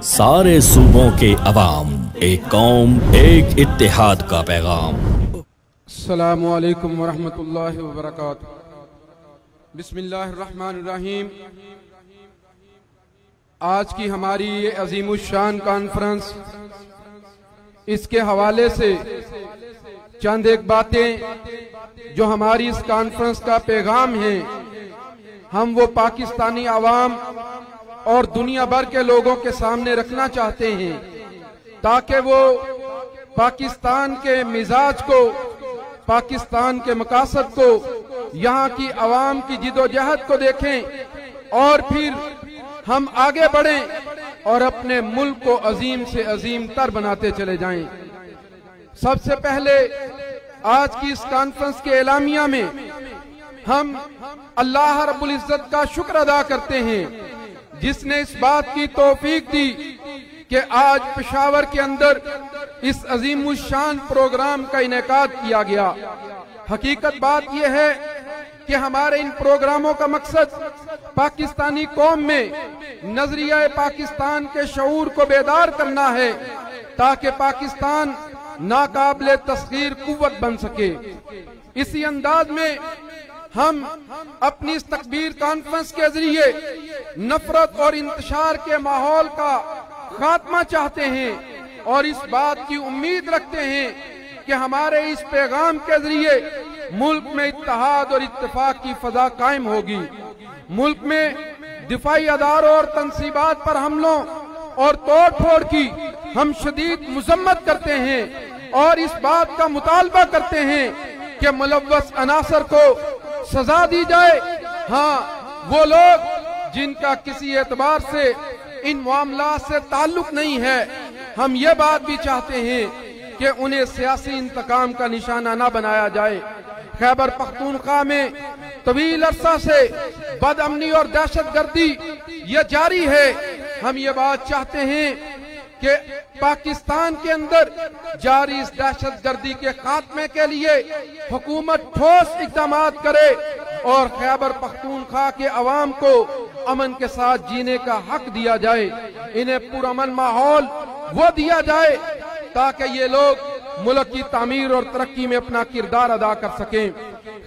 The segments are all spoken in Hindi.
सारे सूबों के अवाम, एक कौम, एक इत्तेहाद का पैगाम। अस्सलामु अलैकुम वरहमतुल्लाहि वबरकातुहू। बिस्मिल्लाहिर्रहमानिर्रहीम। आज की हमारी ये अजीमुश्शान कॉन्फ्रेंस, इसके हवाले से चंद एक बातें जो हमारी इस कॉन्फ्रेंस का पैगाम है, हम वो पाकिस्तानी आवाम और दुनिया भर के लोगों के सामने रखना चाहते हैं, ताकि वो पाकिस्तान के मिजाज को, पाकिस्तान के मकासद को, यहाँ की आवाम की जिदोजहद को देखें और फिर हम आगे बढ़ें और अपने मुल्क को अजीम से अजीम तर बनाते चले जाएं। सबसे पहले आज की इस कॉन्फ्रेंस के एलामिया में हम अल्लाह रब्बुल इज्जत का शुक्र अदा करते हैं, जिसने इस बात की तौफीक दी कि आज पेशावर के अंदर इस अजीमुश्शान प्रोग्राम का इनेकाद किया गया। हकीकत बात यह है कि हमारे इन प्रोग्रामों का मकसद पाकिस्तानी कौम में नजरिया पाकिस्तान के शऊर को बेदार करना है, ताकि पाकिस्तान नाकाबिले तस्खीर कुव्वत बन सके। इसी अंदाज में हम अपनी इस तकबीर कॉन्फ्रेंस के जरिए नफरत और इंतशार के माहौल का खात्मा चाहते हैं और इस बात की उम्मीद रखते हैं कि हमारे इस पैगाम के जरिए मुल्क में इत्तेहाद और इत्तेफाक की फजा कायम होगी। मुल्क में दिफाई अदारों और तंसीबात पर हमलों और तोड़ फोड़ की हम शदीद मुजम्मत करते हैं और इस बात का मुतालबा करते हैं कि मुलव्वस अनासर को सजा दी जाए। हाँ, वो लोग जिनका किसी एतबार से इन मामलात से ताल्लुक नहीं है, हम ये बात भी चाहते हैं कि उन्हें सियासी इंतकाम का निशाना न बनाया जाए। खैबर पख्तूनख्वा में तवील अरसा से बदअमनी और दहशतगर्दी ये जारी है। हम ये बात चाहते हैं कि पाकिस्तान के अंदर जारी इस दहशतगर्दी के खात्मे के लिए हुकूमत ठोस इक़दाम करे और खैबर पख्तूनख्वा के अवाम को अमन के साथ जीने का हक दिया जाए। इन्हें पुरअमन माहौल वो दिया जाए ताकि ये लोग मुल्क की तामीर और तरक्की में अपना किरदार अदा कर सकें।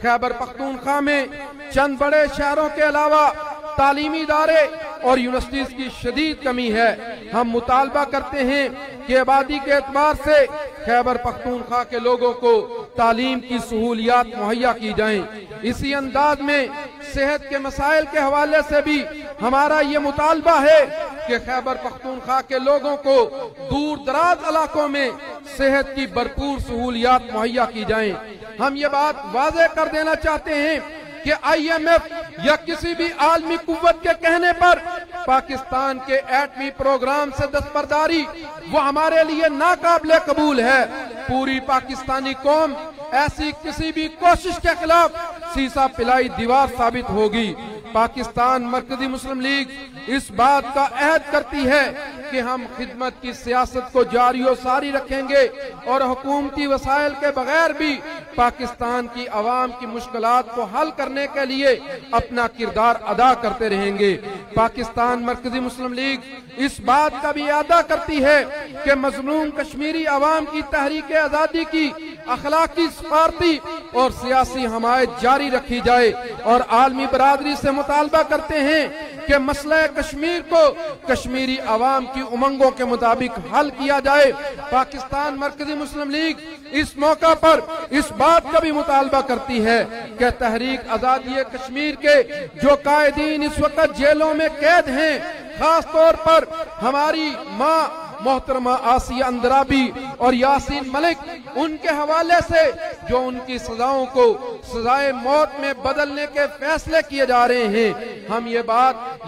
खैबर पख्तूनख्वा में चंद बड़े शहरों के अलावा तालीमी इदारे और यूनिवर्सिटीज की शदीद कमी है। हम मुतालबा करते हैं कि आबादी के एतबार से खैबर पख्तूनख्वा के लोगों को तालीम की सहूलियात मुहैया की जाएं। इसी अंदाज में सेहत के मसाइल के हवाले से भी हमारा ये मुतालबा है कि खैबर पख्तूनख्वा के लोगों को दूर दराज इलाकों में सेहत की भरपूर सहूलियात मुहैया की जाएं। हम ये बात वाज़ेह कर देना चाहते हैं कि IMF या किसी भी आलमी कुव्वत के कहने पर पाकिस्तान के एटमी प्रोग्राम से दस्तबरदारी वो हमारे लिए नाकाबिले कबूल है। पूरी पाकिस्तानी कौम ऐसी किसी भी कोशिश के खिलाफ सीसा पिलाई दीवार साबित होगी। पाकिस्तान मरकजी मुस्लिम लीग इस बात का अहद करती है कि हम खिदमत की सियासत को जारी और सारी रखेंगे और हुकूमती वसाइल के बगैर भी पाकिस्तान की आवाम की मुश्किलात को हल करने के लिए अपना किरदार अदा करते रहेंगे। पाकिस्तान मरकजी मुस्लिम लीग इस बात का भी अदा करती है कि मजलूम कश्मीरी आवाम की तहरीक आजादी की अखलाकी सफारती और सियासी हमायत जारी रखी जाए और आलमी बरादरी से मुतालबा करते हैं कि मसला कश्मीर को कश्मीरी आवाम की उमंगों के मुताबिक हल किया जाए। पाकिस्तान मरकजी मुस्लिम लीग इस मौका पर इस बात का भी मुतालबा करती है कि तहरीक आजादी कश्मीर के जो कायदीन इस वक्त जेलों में कैद हैं, खास तौर पर हमारी माँ मोहतरमा आसिया अंद्राबी और यासीन मलिक, उनके हवाले से जो उनकी सजाओं को सजाए मौत में बदलने के फैसले किए जा रहे हैं, हम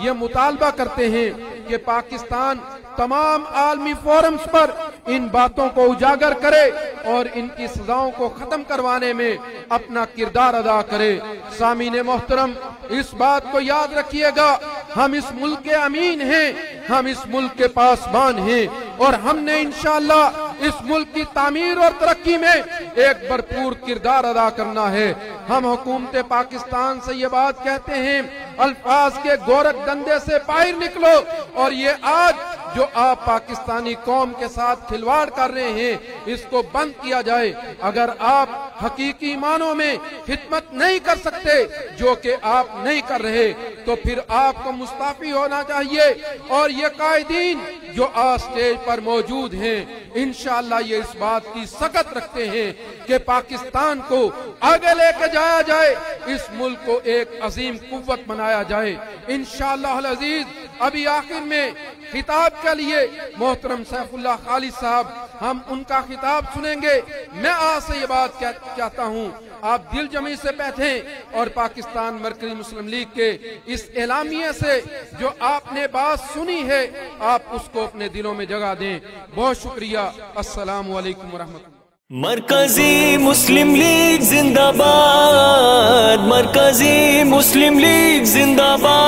ये मुतालबा करते हैं कि पाकिस्तान तमाम आलमी फोरम्स पर इन बातों को उजागर करे और इनकी सजाओं को खत्म करवाने में अपना किरदार अदा करे। सामीने मोहतरम, इस बात को याद रखिएगा, हम इस मुल्क के अमीन हैं, हम इस मुल्क के पासबान हैं और हमने इंशाअल्लाह इस मुल्क की तामीर और तरक्की में एक भरपूर किरदार अदा करना है। हम हुकूमत पाकिस्तान से ये बात कहते हैं, अल्फाज के गोरख धंधे से बाहर निकलो और ये आज जो आप पाकिस्तानी कौम के साथ खिलवाड़ कर रहे हैं, इसको बंद किया जाए। अगर आप हकीकी मानों में खिदमत नहीं कर सकते, जो कि आप नहीं कर रहे, तो फिर आपको मुस्ताफी होना चाहिए। और ये कायदीन जो आज स्टेज पर मौजूद हैं, इंशाअल्लाह ये इस बात की सख्त रखते हैं कि पाकिस्तान को आगे लेके जाया जाए, इस मुल्क को एक अजीम कुव्वत बनाया जाए इंशाअल्लाह अल अजीज। अभी आखिर में खिताब के लिए मोहतरम सैफुल्लाह खालिद साहब, हम उनका खिताब सुनेंगे। मैं आज से ये बात चाहता हूँ, आप दिल जमी से बैठें और पाकिस्तान मरकजी मुस्लिम लीग के इस एलामिये से जो आपने बात सुनी है, आप उसको अपने दिलों में जगह दें। बहुत शुक्रिया। अस्सलाम वालेकुम वरहमतुल्लाह। मरकजी मुस्लिम लीग जिंदाबाद, मरकजी मुस्लिम लीग जिंदाबाद।